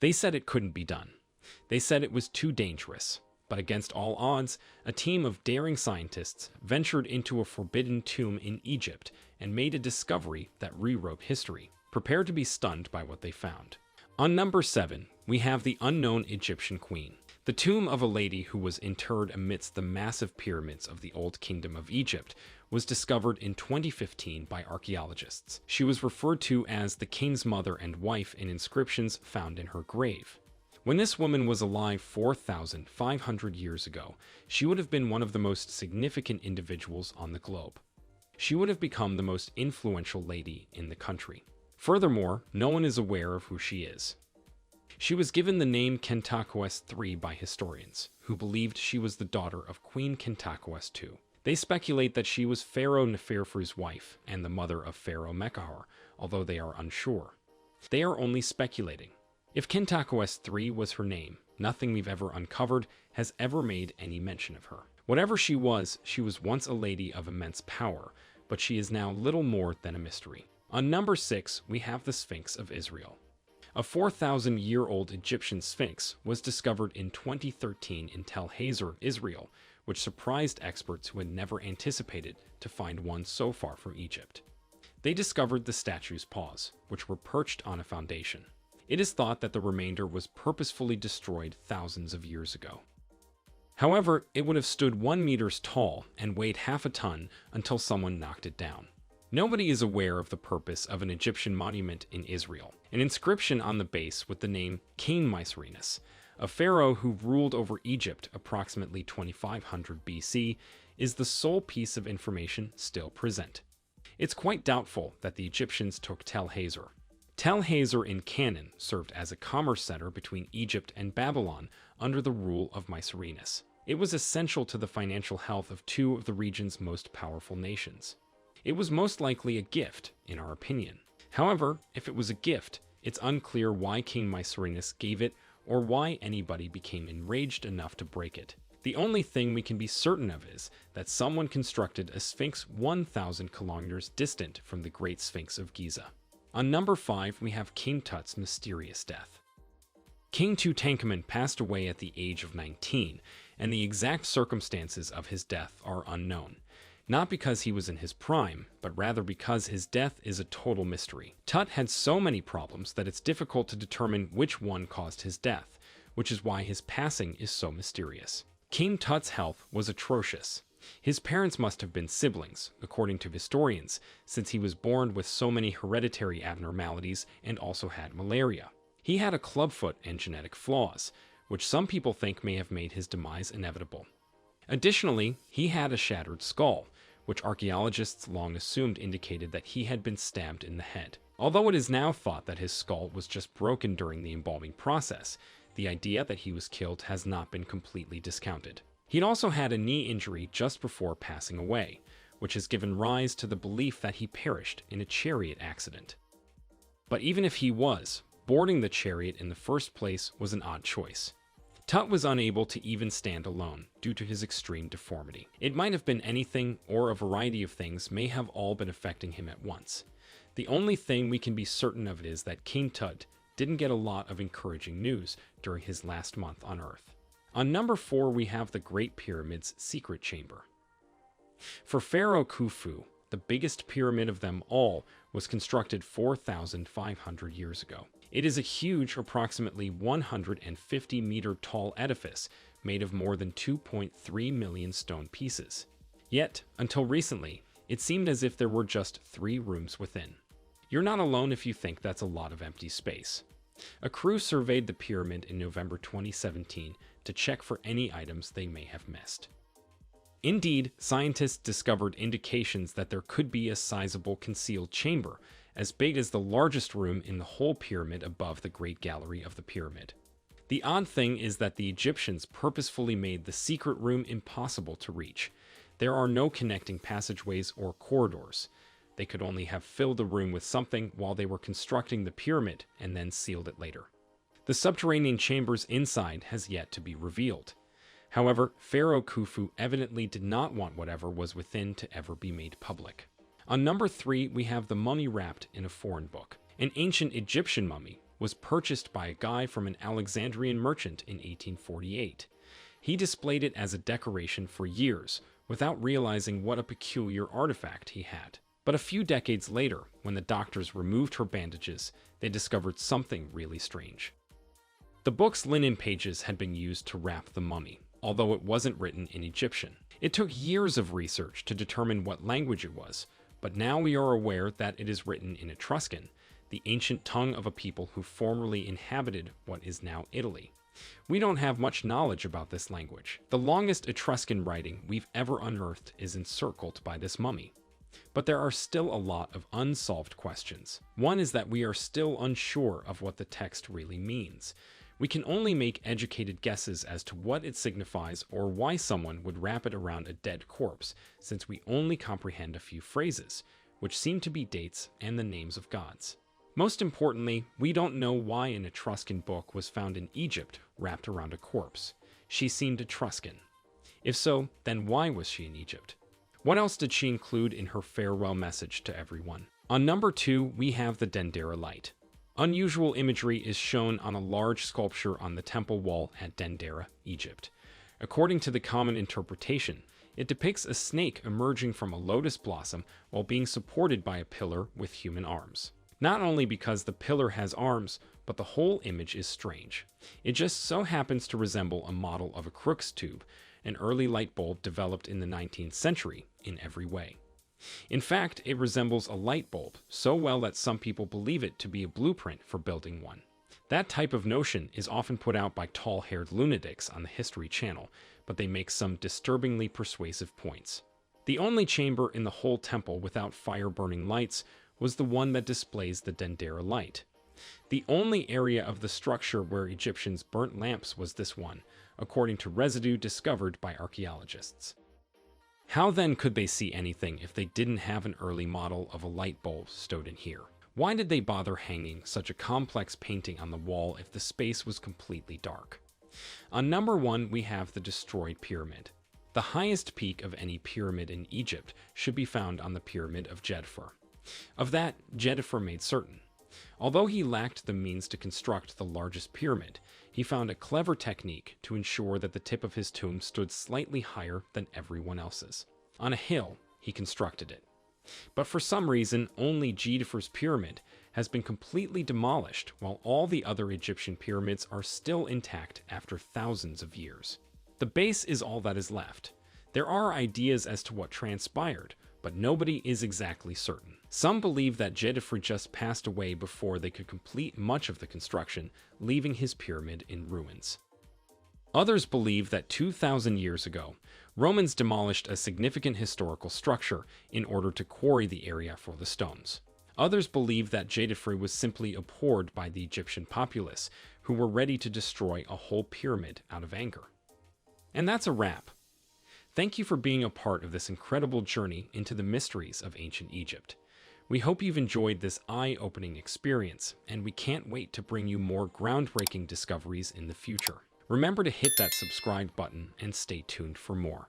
They said it couldn't be done. They said it was too dangerous. But against all odds, a team of daring scientists ventured into a forbidden tomb in Egypt and made a discovery that rewrote history. Prepare to be stunned by what they found. On number 7, we have the unknown Egyptian queen. The tomb of a lady who was interred amidst the massive pyramids of the Old Kingdom of Egypt was discovered in 2015 by archaeologists. She was referred to as the king's mother and wife in inscriptions found in her grave. When this woman was alive 4,500 years ago, she would have been one of the most significant individuals on the globe. She would have become the most influential lady in the country. Furthermore, no one is aware of who she is. She was given the name Khentakawess III by historians, who believed she was the daughter of Queen Kehntakawess II. They speculate that she was Pharaoh Neferefre's wife and the mother of Pharaoh Mekahur, although they are unsure. They are only speculating. If Khentakawess III was her name, nothing we've ever uncovered has ever made any mention of her. Whatever she was once a lady of immense power, but she is now little more than a mystery. On number 6, we have the Sphinx of Israel. A 4,000-year-old Egyptian sphinx was discovered in 2013 in Tel Hazor, Israel, which surprised experts who had never anticipated to find one so far from Egypt. They discovered the statue's paws, which were perched on a foundation. It is thought that the remainder was purposefully destroyed thousands of years ago. However, it would have stood 1 meter tall and weighed half a ton until someone knocked it down. Nobody is aware of the purpose of an Egyptian monument in Israel. An inscription on the base with the name Khentakawess, a pharaoh who ruled over Egypt approximately 2500 BC, is the sole piece of information still present. It's quite doubtful that the Egyptians took Tel Hazor. Tel Hazor in Canaan served as a commerce center between Egypt and Babylon under the rule of Mycerinus. It was essential to the financial health of two of the region's most powerful nations. It was most likely a gift, in our opinion. However, if it was a gift, it's unclear why King Mycerinus gave it or why anybody became enraged enough to break it. The only thing we can be certain of is that someone constructed a sphinx 1,000 kilometers distant from the Great Sphinx of Giza. On number 5, we have King Tut's mysterious death. King Tutankhamun passed away at the age of 19, and the exact circumstances of his death are unknown. Not because he was in his prime, but rather because his death is a total mystery. Tut had so many problems that it's difficult to determine which one caused his death, which is why his passing is so mysterious. King Tut's health was atrocious. His parents must have been siblings, according to historians, since he was born with so many hereditary abnormalities and also had malaria. He had a clubfoot and genetic flaws, which some people think may have made his demise inevitable. Additionally, he had a shattered skull, which archaeologists long assumed indicated that he had been stabbed in the head. Although it is now thought that his skull was just broken during the embalming process, the idea that he was killed has not been completely discounted. He'd also had a knee injury just before passing away, which has given rise to the belief that he perished in a chariot accident. But even if he was, boarding the chariot in the first place was an odd choice. Tut was unable to even stand alone due to his extreme deformity. It might have been anything, or a variety of things may have all been affecting him at once. The only thing we can be certain of is that King Tut didn't get a lot of encouraging news during his last month on Earth. On number 4, we have the Great Pyramid's secret chamber. For Pharaoh Khufu, the biggest pyramid of them all was constructed 4,500 years ago. It is a huge, approximately 150-meter tall edifice made of more than 2.3 million stone pieces. Yet, until recently, it seemed as if there were just 3 rooms within. You're not alone if you think that's a lot of empty space. A crew surveyed the pyramid in November 2017 to check for any items they may have missed. Indeed, scientists discovered indications that there could be a sizable concealed chamber, as big as the largest room in the whole pyramid above the Great Gallery of the pyramid. The odd thing is that the Egyptians purposefully made the secret room impossible to reach. There are no connecting passageways or corridors. They could only have filled the room with something while they were constructing the pyramid and then sealed it later. The subterranean chambers inside has yet to be revealed. However, Pharaoh Khufu evidently did not want whatever was within to ever be made public. On number 3, we have the mummy wrapped in a foreign book. An ancient Egyptian mummy was purchased by a guy from an Alexandrian merchant in 1848. He displayed it as a decoration for years, without realizing what a peculiar artifact he had. But a few decades later, when the doctors removed her bandages, they discovered something really strange. The book's linen pages had been used to wrap the mummy, although it wasn't written in Egyptian. It took years of research to determine what language it was, but now we are aware that it is written in Etruscan, the ancient tongue of a people who formerly inhabited what is now Italy. We don't have much knowledge about this language. The longest Etruscan writing we've ever unearthed is encircled by this mummy. But there are still a lot of unsolved questions. One is that we are still unsure of what the text really means. We can only make educated guesses as to what it signifies or why someone would wrap it around a dead corpse, since we only comprehend a few phrases, which seem to be dates and the names of gods. Most importantly, we don't know why an Etruscan book was found in Egypt wrapped around a corpse. She seemed Etruscan. If so, then why was she in Egypt? What else did she include in her farewell message to everyone? On number 2, we have the Dendara Light. Unusual imagery is shown on a large sculpture on the temple wall at Dendara, Egypt. According to the common interpretation, it depicts a snake emerging from a lotus blossom while being supported by a pillar with human arms. Not only because the pillar has arms, but the whole image is strange. It just so happens to resemble a model of a Crookes tube, an early light bulb developed in the 19th century, in every way. In fact, it resembles a light bulb so well that some people believe it to be a blueprint for building one. That type of notion is often put out by tall-haired lunatics on the History Channel, but they make some disturbingly persuasive points. The only chamber in the whole temple without fire-burning lights was the one that displays the Dendara Light. The only area of the structure where Egyptians burnt lamps was this one, according to residue discovered by archaeologists. How then could they see anything if they didn't have an early model of a light bulb stowed in here? Why did they bother hanging such a complex painting on the wall if the space was completely dark? On number 1, we have the destroyed pyramid. The highest peak of any pyramid in Egypt should be found on the pyramid of Djedefre. Of that, Djedefre made certain. Although he lacked the means to construct the largest pyramid, he found a clever technique to ensure that the tip of his tomb stood slightly higher than everyone else's. On a hill, he constructed it. But for some reason, only Djedefre's pyramid has been completely demolished, while all the other Egyptian pyramids are still intact after thousands of years. The base is all that is left. There are ideas as to what transpired, but nobody is exactly certain. Some believe that Djedefre just passed away before they could complete much of the construction, leaving his pyramid in ruins. Others believe that 2,000 years ago, Romans demolished a significant historical structure in order to quarry the area for the stones. Others believe that Djedefre was simply abhorred by the Egyptian populace, who were ready to destroy a whole pyramid out of anger. And that's a wrap. Thank you for being a part of this incredible journey into the mysteries of ancient Egypt. We hope you've enjoyed this eye-opening experience, and we can't wait to bring you more groundbreaking discoveries in the future. Remember to hit that subscribe button and stay tuned for more.